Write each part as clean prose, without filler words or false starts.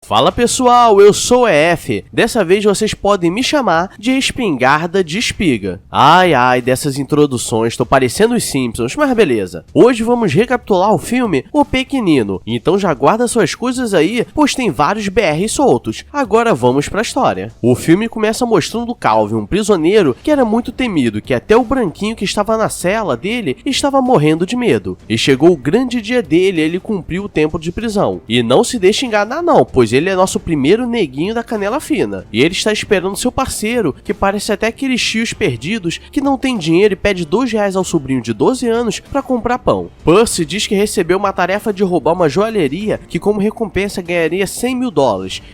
Fala pessoal, eu sou o EF. Dessa vez vocês podem me chamar de Espingarda de Espiga. Ai, dessas introduções, tô parecendo os Simpsons, mas beleza. Hoje vamos recapitular o filme O Pequenino, então já guarda suas coisas aí, pois tem vários BR soltos. Agora vamos pra história. O filme começa mostrando Calvin, um prisioneiro que era muito temido, que até o branquinho que estava na cela dele estava morrendo de medo. E chegou o grande dia dele, ele cumpriu o tempo de prisão. E não se deixe enganar não, pois ele é nosso primeiro neguinho da canela fina. E ele está esperando seu parceiro, que parece até aqueles tios perdidos que não tem dinheiro e pede R$2 ao sobrinho de 12 anos para comprar pão. Percy diz que recebeu uma tarefa de roubar uma joalheria que como recompensa ganharia $100 mil.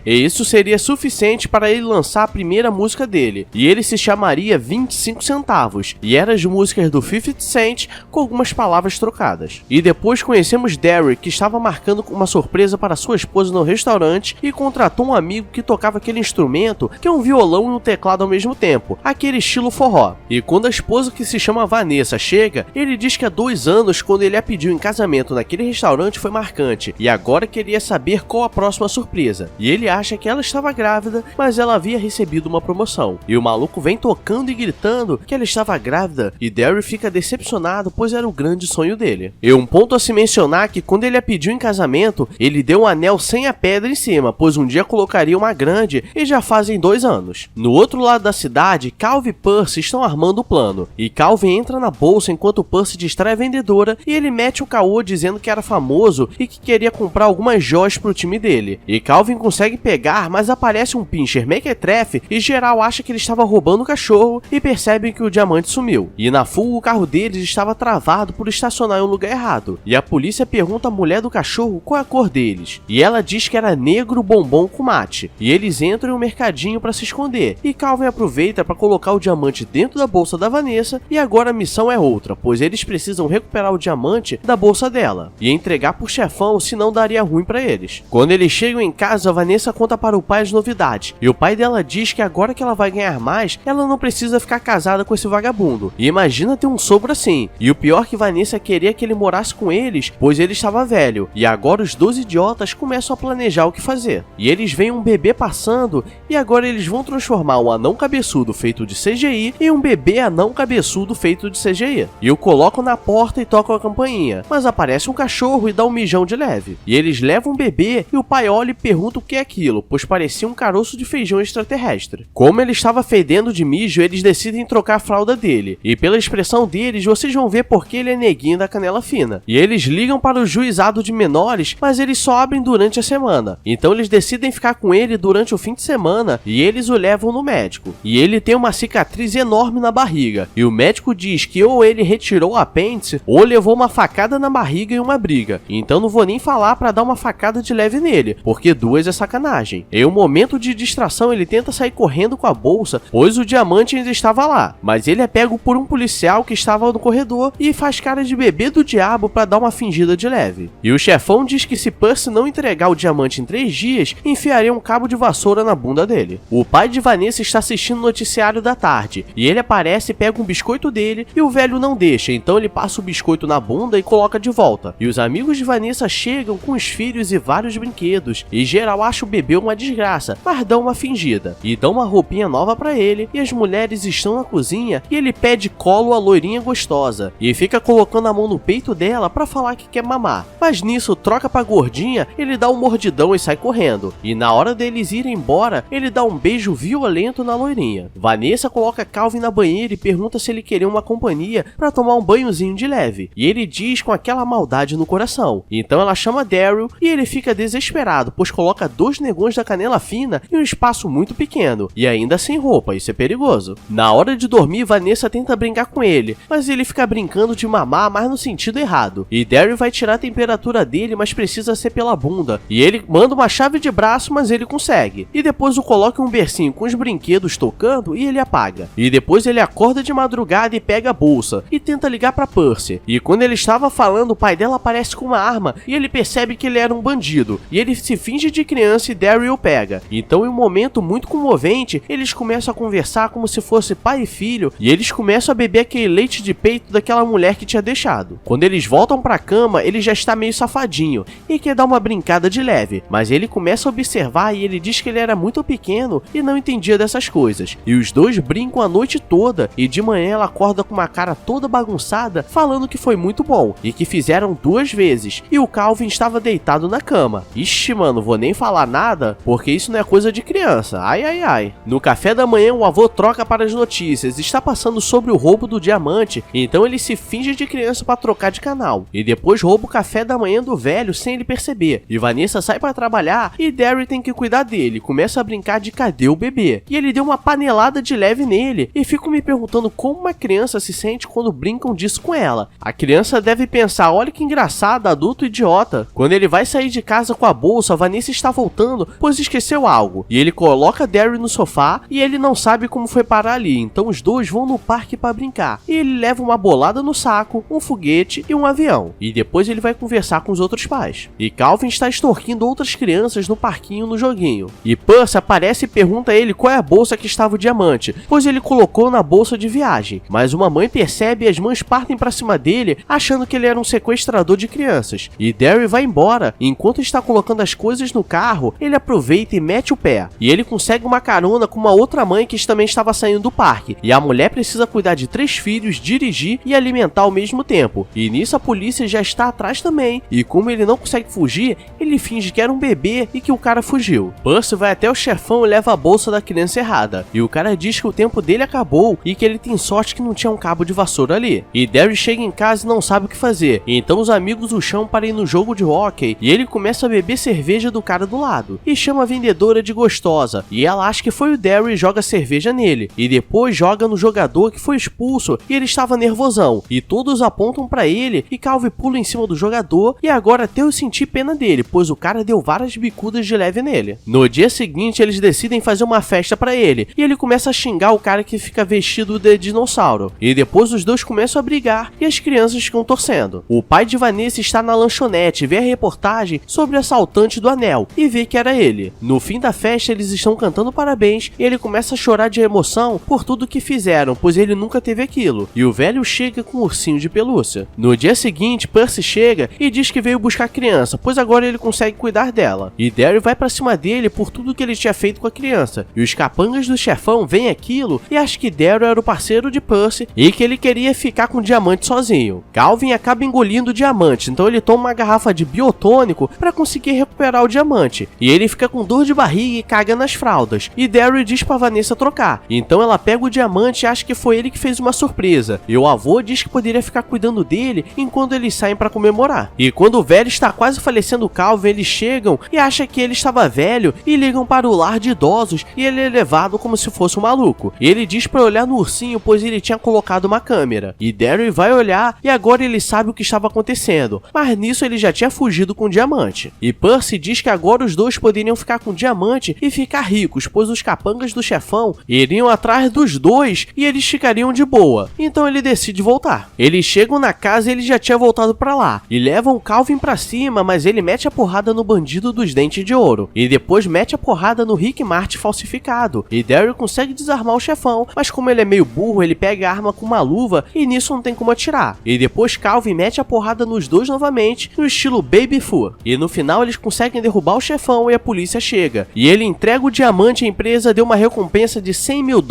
E isso seria suficiente para ele lançar a primeira música dele. E ele se chamaria 25 centavos. E eram as músicas do 50 Cent com algumas palavras trocadas. E depois conhecemos Derek, que estava marcando uma surpresa para sua esposa no restaurante e contratou um amigo que tocava aquele instrumento que é um violão e um teclado ao mesmo tempo, aquele estilo forró. E quando a esposa, que se chama Vanessa, chega, ele diz que há 2 anos, quando ele a pediu em casamento naquele restaurante, foi marcante, e agora queria saber qual a próxima surpresa. E ele acha que ela estava grávida, mas ela havia recebido uma promoção. E o maluco vem tocando e gritando que ela estava grávida, e Derry fica decepcionado, pois era o grande sonho dele. E um ponto a se mencionar que quando ele a pediu em casamento, ele deu um anel sem a pedra em cima, pois um dia colocaria uma grande, e já fazem 2 anos. No outro lado da cidade, Calvin e Percy estão armando o plano, e Calvin entra na bolsa enquanto Percy distrai a vendedora, e ele mete o caô dizendo que era famoso e que queria comprar algumas joias pro time dele. E Calvin consegue pegar, mas aparece um pincher mequetrefe e geral acha que ele estava roubando o cachorro e percebem que o diamante sumiu. E na fuga o carro deles estava travado por estacionar em um lugar errado, e a polícia pergunta à mulher do cachorro qual é a cor deles, e ela diz que era negro bombom com mate, e eles entram em um mercadinho para se esconder, e Calvin aproveita para colocar o diamante dentro da bolsa da Vanessa, e agora a missão é outra, pois eles precisam recuperar o diamante da bolsa dela, e entregar pro chefão, senão daria ruim para eles. Quando eles chegam em casa, a Vanessa conta para o pai as novidades, e o pai dela diz que agora que ela vai ganhar mais, ela não precisa ficar casada com esse vagabundo, e imagina ter um sogro assim, e o pior que Vanessa queria que ele morasse com eles, pois ele estava velho, e agora os 2 idiotas começam a planejar o que fazer. E eles veem um bebê passando, e agora eles vão transformar um anão cabeçudo feito de CGI em um bebê anão cabeçudo feito de CGI. E o colocam na porta e tocam a campainha, mas aparece um cachorro e dá um mijão de leve. E eles levam o bebê e o pai olha e pergunta o que é aquilo, pois parecia um caroço de feijão extraterrestre. Como ele estava fedendo de mijo, eles decidem trocar a fralda dele, e pela expressão deles, vocês vão ver porque ele é neguinho da canela fina. E eles ligam para o juizado de menores, mas eles só abrem durante a semana. Então eles decidem ficar com ele durante o fim de semana e eles o levam no médico. E ele tem uma cicatriz enorme na barriga. E o médico diz que ou ele retirou o apêndice ou levou uma facada na barriga em uma briga. Então não vou nem falar pra dar uma facada de leve nele, porque 2 é sacanagem. Em um momento de distração ele tenta sair correndo com a bolsa, pois o diamante ainda estava lá. Mas ele é pego por um policial que estava no corredor e faz cara de bebê do diabo pra dar uma fingida de leve. E o chefão diz que se Percy não entregar o diamante em 3 dias, enfiaria um cabo de vassoura na bunda dele. O pai de Vanessa está assistindo o noticiário da tarde, e ele aparece e pega um biscoito dele, e o velho não deixa, então ele passa o biscoito na bunda e coloca de volta. E os amigos de Vanessa chegam com os filhos e vários brinquedos, e geral acha o bebê uma desgraça, mas dão uma fingida, e dão uma roupinha nova pra ele, e as mulheres estão na cozinha, e ele pede colo à loirinha gostosa, e fica colocando a mão no peito dela pra falar que quer mamar, mas nisso troca pra gordinha, ele dá um mordidão e sai correndo, e na hora deles irem embora, ele dá um beijo violento na loirinha. Vanessa coloca Calvin na banheira e pergunta se ele queria uma companhia pra tomar um banhozinho de leve, e ele diz com aquela maldade no coração. Então ela chama Daryl e ele fica desesperado, pois coloca 2 negões da canela fina em um espaço muito pequeno, e ainda sem roupa, isso é perigoso. Na hora de dormir, Vanessa tenta brincar com ele, mas ele fica brincando de mamar, mas no sentido errado, e Daryl vai tirar a temperatura dele, mas precisa ser pela bunda, e ele manda uma chave de braço, mas ele consegue, e depois o coloca em um bercinho com os brinquedos tocando e ele apaga, e depois ele acorda de madrugada e pega a bolsa, e tenta ligar pra Percy, e quando ele estava falando, o pai dela aparece com uma arma, e ele percebe que ele era um bandido, e ele se finge de criança e Daryl o pega. Então em um momento muito comovente, eles começam a conversar como se fosse pai e filho, e eles começam a beber aquele leite de peito daquela mulher que tinha deixado. Quando eles voltam pra cama, ele já está meio safadinho, e quer dar uma brincada de leve, mas ele ele começa a observar e ele diz que ele era muito pequeno e não entendia dessas coisas. E os dois brincam a noite toda e de manhã ela acorda com uma cara toda bagunçada, falando que foi muito bom e que fizeram 2 vezes e o Calvin estava deitado na cama. Ixi, mano, vou nem falar nada porque isso não é coisa de criança. Ai, ai, ai. No café da manhã o avô troca para as notícias, está passando sobre o roubo do diamante, então ele se finge de criança para trocar de canal e depois rouba o café da manhã do velho sem ele perceber. E Vanessa sai para trabalhar e Derry tem que cuidar dele, começa a brincar de cadê o bebê. E ele deu uma panelada de leve nele e fico me perguntando como uma criança se sente quando brincam disso com ela. A criança deve pensar, olha que engraçado, adulto idiota. Quando ele vai sair de casa com a bolsa, Vanessa está voltando, pois esqueceu algo. E ele coloca Derry no sofá e ele não sabe como foi parar ali, então os dois vão no parque para brincar. E ele leva uma bolada no saco, um foguete e um avião. E depois ele vai conversar com os outros pais. E Calvin está extorquindo outras crianças no parquinho no joguinho. E Percy aparece e pergunta a ele qual é a bolsa que estava o diamante, pois ele colocou na bolsa de viagem. Mas uma mãe percebe e as mães partem para cima dele, achando que ele era um sequestrador de crianças. E Derry vai embora, e enquanto está colocando as coisas no carro, ele aproveita e mete o pé. E ele consegue uma carona com uma outra mãe que também estava saindo do parque. E a mulher precisa cuidar de 3 filhos, dirigir e alimentar ao mesmo tempo. E nisso a polícia já está atrás também. E como ele não consegue fugir, ele finge que era um bebê e que o cara fugiu. Percy vai até o chefão e leva a bolsa da criança errada. E o cara diz que o tempo dele acabou e que ele tem sorte que não tinha um cabo de vassoura ali. E Derry chega em casa e não sabe o que fazer. E então os amigos o chamam para ir no jogo de hóquei e ele começa a beber cerveja do cara do lado. E chama a vendedora de gostosa. E ela acha que foi o Derry e joga cerveja nele. E depois joga no jogador que foi expulso e ele estava nervosão. E todos apontam para ele e Calvin pula em cima do jogador e agora até eu senti pena dele, pois o cara deu várias bicudas de leve nele. No dia seguinte eles decidem fazer uma festa para ele e ele começa a xingar o cara que fica vestido de dinossauro. E depois os dois começam a brigar e as crianças ficam torcendo. O pai de Vanessa está na lanchonete, vê a reportagem sobre o assaltante do anel e vê que era ele. No fim da festa eles estão cantando parabéns e ele começa a chorar de emoção por tudo que fizeram, pois ele nunca teve aquilo. E o velho chega com um ursinho de pelúcia. No dia seguinte, Percy chega e diz que veio buscar a criança, pois agora ele consegue cuidar dela. E Derry vai pra cima dele por tudo que ele tinha feito com a criança. E os capangas do chefão veem aquilo e acham que Derry era o parceiro de Percy e que ele queria ficar com o diamante sozinho. Calvin acaba engolindo o diamante, então ele toma uma garrafa de biotônico para conseguir recuperar o diamante. E ele fica com dor de barriga e caga nas fraldas. E Derry diz pra Vanessa trocar. Então ela pega o diamante e acha que foi ele que fez uma surpresa. E o avô diz que poderia ficar cuidando dele enquanto eles saem para comemorar. E quando o velho está quase falecendo Calvin, eles chegam e acham que ele estava velho e ligam para o lar de idosos e ele é levado como se fosse um maluco. E ele diz para olhar no ursinho, pois ele tinha colocado uma câmera. E Derry vai olhar e agora ele sabe o que estava acontecendo. Mas nisso ele já tinha fugido com o diamante. E Percy diz que agora os dois poderiam ficar com o diamante e ficar ricos, pois os capangas do chefão iriam atrás dos dois e eles ficariam de boa. Então ele decide voltar. Eles chegam na casa e ele já tinha voltado pra lá. E levam Calvin pra cima, mas ele mete a porrada no bandido dos dentes de ouro. E depois mete a porrada no Rick Martin falsificado. E Derry consegue desarmar o chefão, mas como ele é meio burro, ele pega a arma com uma luva e nisso não tem como atirar. E depois Calvin mete a porrada nos dois novamente, no estilo Baby Fu. E no final eles conseguem derrubar o chefão e a polícia chega. E ele entrega o diamante e a empresa deu uma recompensa de $100 mil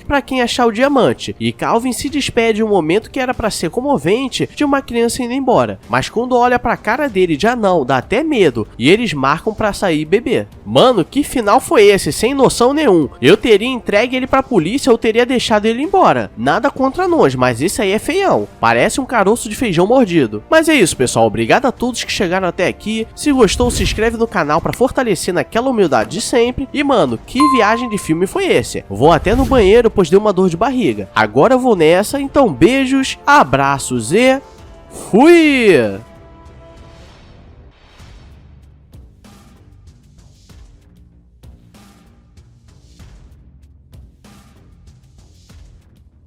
pra quem achar o diamante. E Calvin se despede em um momento que era pra ser comovente de uma criança indo embora. Mas quando olha pra cara dele de anão, dá até medo. E eles marcam pra sair e beber. Mano, que final foi esse? Sem noção nenhum. Eu teria entregue ele pra polícia ou teria deixado ele embora. Nada contra nós, mas esse aí é feião. Parece um caroço de feijão mordido. Mas é isso, pessoal. Obrigado a todos que chegaram até aqui. Se gostou, se inscreve no canal pra fortalecer naquela humildade de sempre. E mano, que viagem de filme foi esse? Vou até no banheiro, pois deu uma dor de barriga. Agora eu vou nessa, então beijos, abraços e fui!